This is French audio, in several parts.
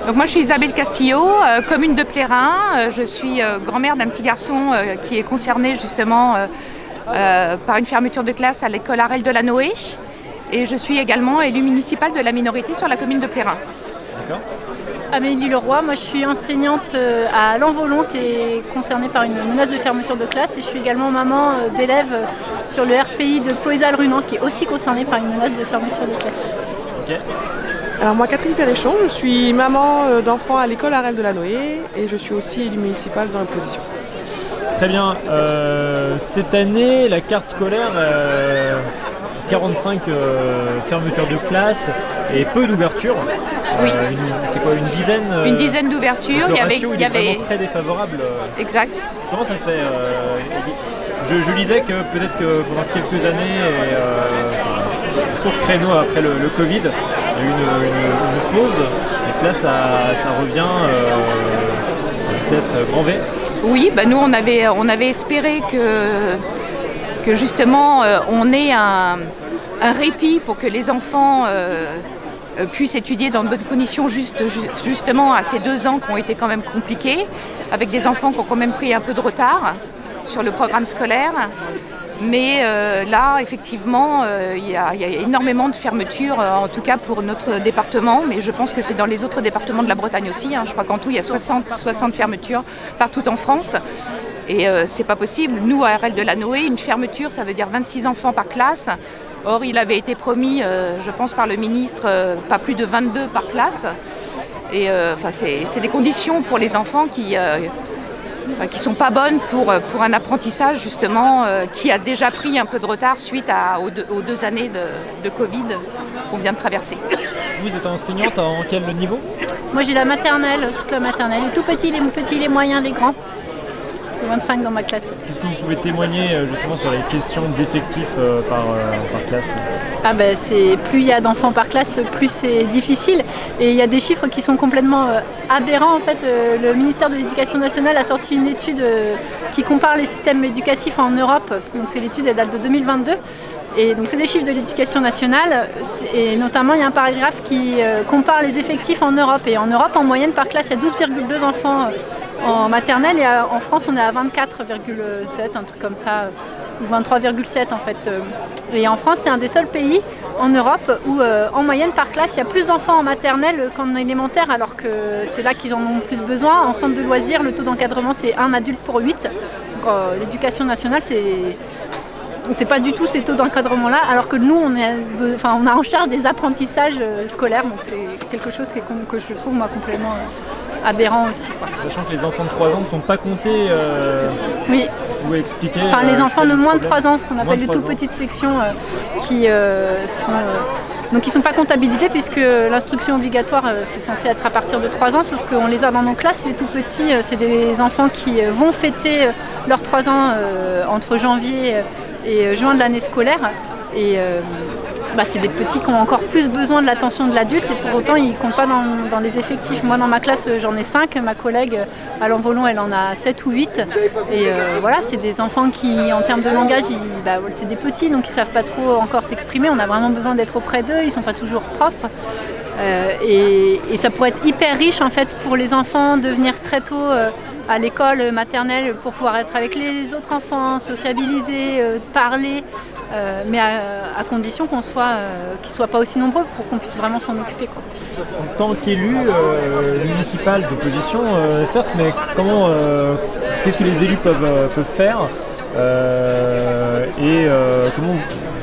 Donc moi je suis Isabelle Castillo, commune de Plérin. Je suis grand-mère d'un petit garçon qui est concerné justement par une fermeture de classe à l'école Arel de la Noé. Et je suis également élue municipale de la minorité sur la commune de Plérin. D'accord. Amélie Leroy, moi je suis enseignante à Lanvolon qui est concernée par une menace de fermeture de classe et je suis également maman d'élèves sur le RPI de Poëzal-Runan qui est aussi concerné par une menace de fermeture de classe. Ok. Alors moi Catherine Perrichon, je suis maman d'enfants à l'école Arel de la Noé et je suis aussi élue municipale dans l'opposition. Très bien. Cette année, la carte scolaire, 45 fermetures de classe et peu d'ouverture. Oui. C'est quoi, une dizaine Une dizaine d'ouvertures. Il y avait vraiment très défavorable. Exact. Comment ça se fait je lisais que peut-être que pendant quelques années, un court créneau après le Covid, il y a eu une pause. Et que là, ça revient à vitesse grand V. Oui, nous on avait espéré que justement on ait un répit pour que les enfants puissent étudier dans de bonnes conditions justement à ces 2 ans qui ont été quand même compliqués, avec des enfants qui ont quand même pris un peu de retard sur le programme scolaire. Mais là, effectivement, il y a énormément de fermetures, en tout cas pour notre département, mais je pense que c'est dans les autres départements de la Bretagne aussi. Je crois qu'en tout, il y a 60 fermetures partout en France. Et c'est pas possible. Nous, à RL de la Noé, une fermeture, ça veut dire 26 enfants par classe. Or, il avait été promis, je pense par le ministre, pas plus de 22 par classe. Et c'est des conditions pour les enfants qui sont pas bonnes pour un apprentissage justement qui a déjà pris un peu de retard suite aux 2 années de Covid qu'on vient de traverser. Vous êtes enseignante en quel niveau ? Moi j'ai la maternelle, toute la maternelle, les tout petits, les moyens, les grands. C'est 25 dans ma classe. Qu'est-ce que vous pouvez témoigner justement sur les questions d'effectifs par classe ? Plus il y a d'enfants par classe, plus c'est difficile. Et il y a des chiffres qui sont complètement aberrants. En fait, le ministère de l'Éducation nationale a sorti une étude qui compare les systèmes éducatifs en Europe. Donc c'est l'étude, elle date de 2022. Et donc c'est des chiffres de l'Éducation nationale. Et notamment, il y a un paragraphe qui compare les effectifs en Europe. Et en Europe, en moyenne par classe, il y a 12,2 enfants en maternelle, et en France on est à 24,7, un truc comme ça, ou 23,7 en fait. Et en France c'est un des seuls pays en Europe où en moyenne par classe il y a plus d'enfants en maternelle qu'en élémentaire, alors que c'est là qu'ils en ont plus besoin. En centre de loisirs, le taux d'encadrement c'est 1 adulte pour 8. Donc l'éducation nationale c'est pas du tout ces taux d'encadrement là, alors que nous on a en charge des apprentissages scolaires, donc c'est quelque chose que je trouve moi complètement aberrant aussi, quoi. Sachant que les enfants de 3 ans ne sont pas comptés, oui. Vous pouvez expliquer les enfants de moins de 3 ans, ce qu'on Moins appelle de les 3 tout petites sections qui ne sont pas comptabilisés, puisque l'instruction obligatoire c'est censé être à partir de 3 ans, sauf qu'on les a dans nos classes. Les tout petits, c'est des enfants qui vont fêter leurs 3 ans entre janvier et juin de l'année scolaire. Et c'est des petits qui ont encore plus besoin de l'attention de l'adulte, et pour autant ils ne comptent pas dans les effectifs. Moi dans ma classe j'en ai 5, ma collègue à Lanvolon elle en a 7 ou 8. Et c'est des enfants qui en termes de langage, c'est des petits, donc ils ne savent pas trop encore s'exprimer. On a vraiment besoin d'être auprès d'eux, ils ne sont pas toujours propres. Et ça pourrait être hyper riche en fait pour les enfants de venir très tôt à l'école maternelle pour pouvoir être avec les autres enfants, sociabiliser, parler. Mais à condition qu'ils ne soient pas aussi nombreux pour qu'on puisse vraiment s'en occuper, quoi. En tant qu'élu municipal d'opposition, certes, mais qu'est-ce que les élus peuvent faire et comment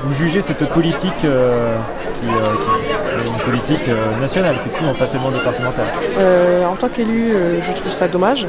vous jugez cette politique qui est une politique nationale, effectivement, pas seulement départementale ? En tant qu'élu, je trouve ça dommage.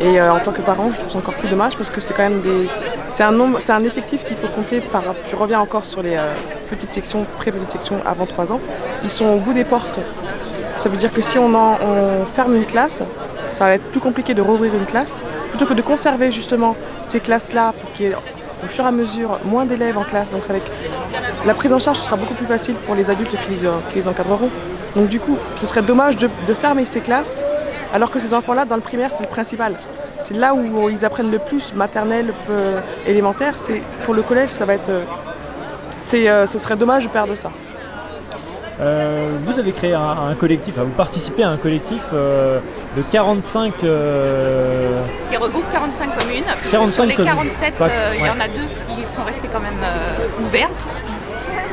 Et en tant que parent, je trouve ça encore plus dommage parce que c'est quand même c'est un effectif qu'il faut compter je reviens encore sur les petites sections, pré-petites sections avant 3 ans. Ils sont au bout des portes. Ça veut dire que si on ferme une classe, ça va être plus compliqué de rouvrir une classe, plutôt que de conserver justement ces classes-là pour qu'il y ait au fur et à mesure moins d'élèves en classe. Donc la prise en charge sera beaucoup plus facile pour les adultes qui les encadreront. Donc du coup, ce serait dommage de fermer ces classes, alors que ces enfants-là, dans le primaire, c'est le principal. C'est là où ils apprennent le plus, maternelle, élémentaire. Pour le collège, ça va être... ce serait dommage de perdre ça. Vous avez créé un collectif, vous participez à un collectif de 45... Qui regroupe 45 communes. 45 sur les communes. 47, il y en a 2 qui sont restées quand même ouvertes.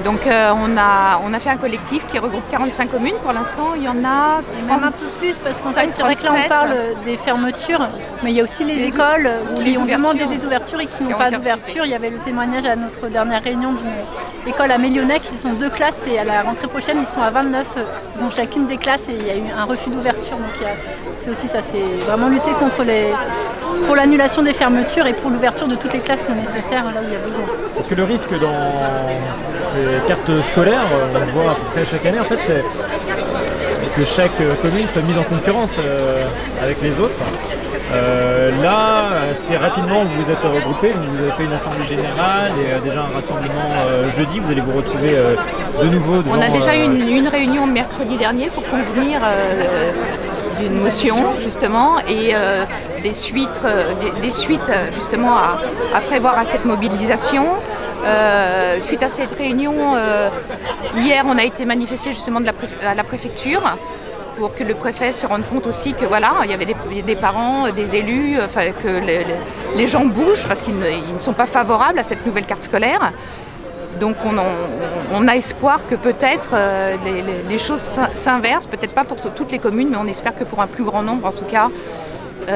Donc on a fait un collectif qui regroupe 45 communes. Pour l'instant, il y en a 30, même un peu plus, parce qu'en fait, c'est vrai que là, on parle des fermetures, mais il y a aussi les écoles qui ont demandé des ouvertures et qui n'ont pas d'ouverture. Il y avait le témoignage à notre dernière réunion d'une école à Mélionnec. Ils sont 2 classes et à la rentrée prochaine, ils sont à 29 dans chacune des classes et il y a eu un refus d'ouverture. Donc c'est aussi ça, c'est vraiment lutter pour l'annulation des fermetures et pour l'ouverture de toutes les classes nécessaires là où il y a besoin. Parce que le risque dans ces cartes scolaires, on le voit à peu près chaque année, en fait, c'est que chaque commune soit mise en concurrence avec les autres. Là, assez rapidement, vous vous êtes regroupés, vous avez fait une assemblée générale et déjà un rassemblement jeudi. Vous allez vous retrouver de nouveau devant... On a déjà eu une réunion mercredi dernier pour convenir d'une motion justement et des suites justement à prévoir à cette mobilisation. Suite à cette réunion, hier on a été manifesté justement à la préfecture pour que le préfet se rende compte aussi que voilà, il y avait des parents, des élus, que les gens bougent parce qu'ils ne sont pas favorables à cette nouvelle carte scolaire. Donc on a espoir que peut-être les choses s'inversent, peut-être pas pour toutes les communes, mais on espère que pour un plus grand nombre en tout cas.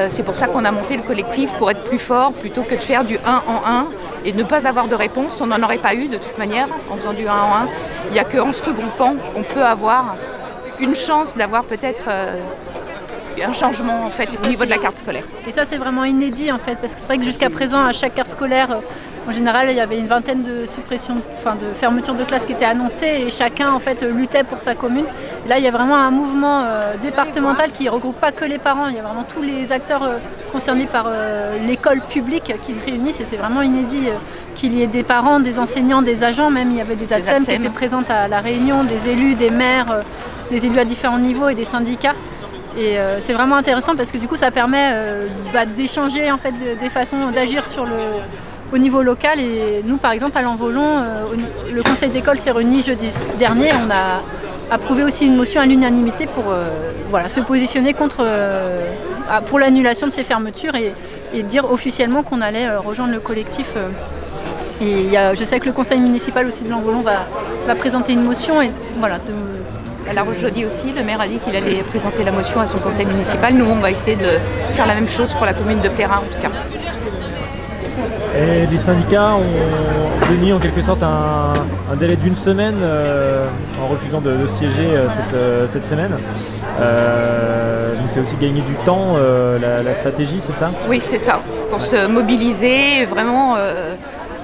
C'est pour ça qu'on a monté le collectif, pour être plus fort, plutôt que de faire du 1 en 1 et ne pas avoir de réponse. On n'en aurait pas eu de toute manière en faisant du 1 en 1. Il n'y a qu'en se regroupant qu'on peut avoir une chance d'avoir peut-être un changement en fait, au niveau de la carte scolaire. Et ça c'est vraiment inédit en fait, parce que c'est vrai que jusqu'à présent à chaque carte scolaire, en général il y avait une vingtaine de suppressions, de fermetures de classes qui étaient annoncées et chacun en fait luttait pour sa commune. Et là il y a vraiment un mouvement départemental qui ne regroupe pas que les parents, il y a vraiment tous les acteurs concernés par l'école publique qui se réunissent et c'est vraiment inédit qu'il y ait des parents, des enseignants, des agents, même il y avait des ATSEM qui étaient présentes à la réunion, des élus, des maires, des élus à différents niveaux et des syndicats. Et c'est vraiment intéressant parce que du coup ça permet d'échanger en fait des façons d'agir au niveau local. Et nous par exemple à Lanvolon, le conseil d'école s'est réuni jeudi dernier. On a approuvé aussi une motion à l'unanimité pour se positionner pour l'annulation de ces fermetures et dire officiellement qu'on allait rejoindre le collectif. Et je sais que le conseil municipal aussi de Lanvolon va présenter une motion et voilà. Alors jeudi aussi, le maire a dit qu'il allait présenter la motion à son conseil municipal. Nous, on va essayer de faire la même chose pour la commune de Plérin en tout cas. Et les syndicats ont obtenu en quelque sorte un délai d'1 semaine en refusant de siéger cette semaine. Donc c'est aussi gagner du temps, la stratégie, c'est ça ? Oui, c'est ça. Pour se mobiliser, vraiment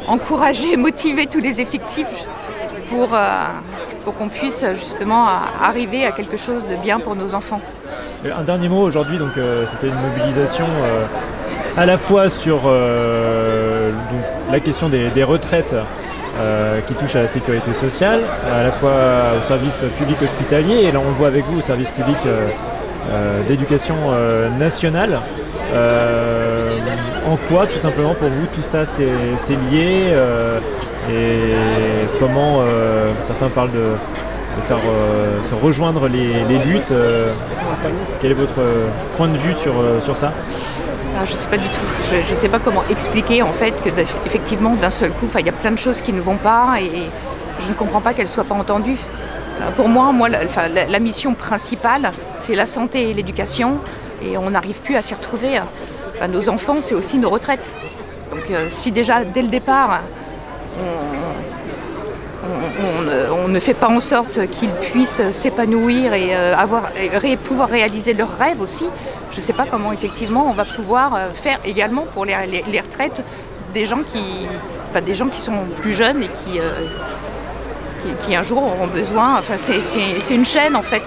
encourager, motiver tous les effectifs pour qu'on puisse justement arriver à quelque chose de bien pour nos enfants. Un dernier mot aujourd'hui, donc c'était une mobilisation à la fois sur la question des retraites qui touchent à la sécurité sociale, à la fois au service public hospitalier, et là on le voit avec vous au service public d'éducation nationale. En quoi tout simplement pour vous tout ça c'est lié et comment certains parlent de faire se rejoindre les luttes. Quel est votre point de vue sur ça ? Je ne sais pas du tout. Je ne sais pas comment expliquer en fait que effectivement d'un seul coup, il y a plein de choses qui ne vont pas et je ne comprends pas qu'elles ne soient pas entendues. Pour moi la mission principale, c'est la santé et l'éducation et on n'arrive plus à s'y retrouver. Nos enfants, c'est aussi nos retraites. Donc si déjà dès le départ, on ne fait pas en sorte qu'ils puissent s'épanouir et pouvoir réaliser leurs rêves aussi, je ne sais pas comment effectivement on va pouvoir faire également pour les retraites des gens qui sont plus jeunes et qui un jour auront besoin. C'est une chaîne en fait.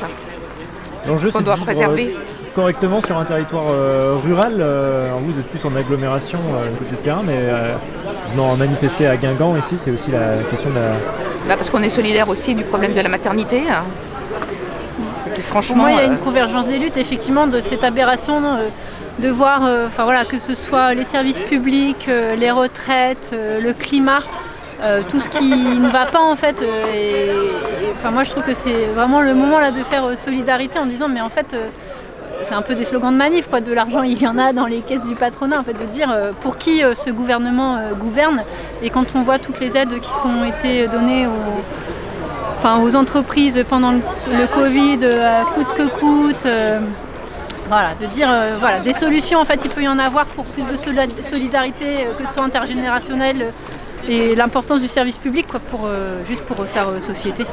L'enjeu, qu'on doit préserver correctement sur un territoire rural. Vous êtes plus en agglomération côté de Plérin, mais en manifester à Guingamp ici, c'est aussi la question de la... parce qu'on est solidaire aussi du problème de la maternité. Franchement, pour moi, il y a une convergence des luttes, effectivement, de cette aberration de voir que ce soit les services publics, les retraites, le climat, tout ce qui ne va pas en fait. Enfin, moi je trouve que c'est vraiment le moment là de faire solidarité en disant mais en fait c'est un peu des slogans de manif quoi, de l'argent il y en a dans les caisses du patronat en fait, de dire pour qui ce gouvernement gouverne, et quand on voit toutes les aides qui ont été données aux entreprises pendant le Covid, coûte que coûte, voilà, de dire voilà, des solutions en fait il peut y en avoir pour plus de solidarité, que ce soit intergénérationnelle, et l'importance du service public quoi, juste pour refaire société.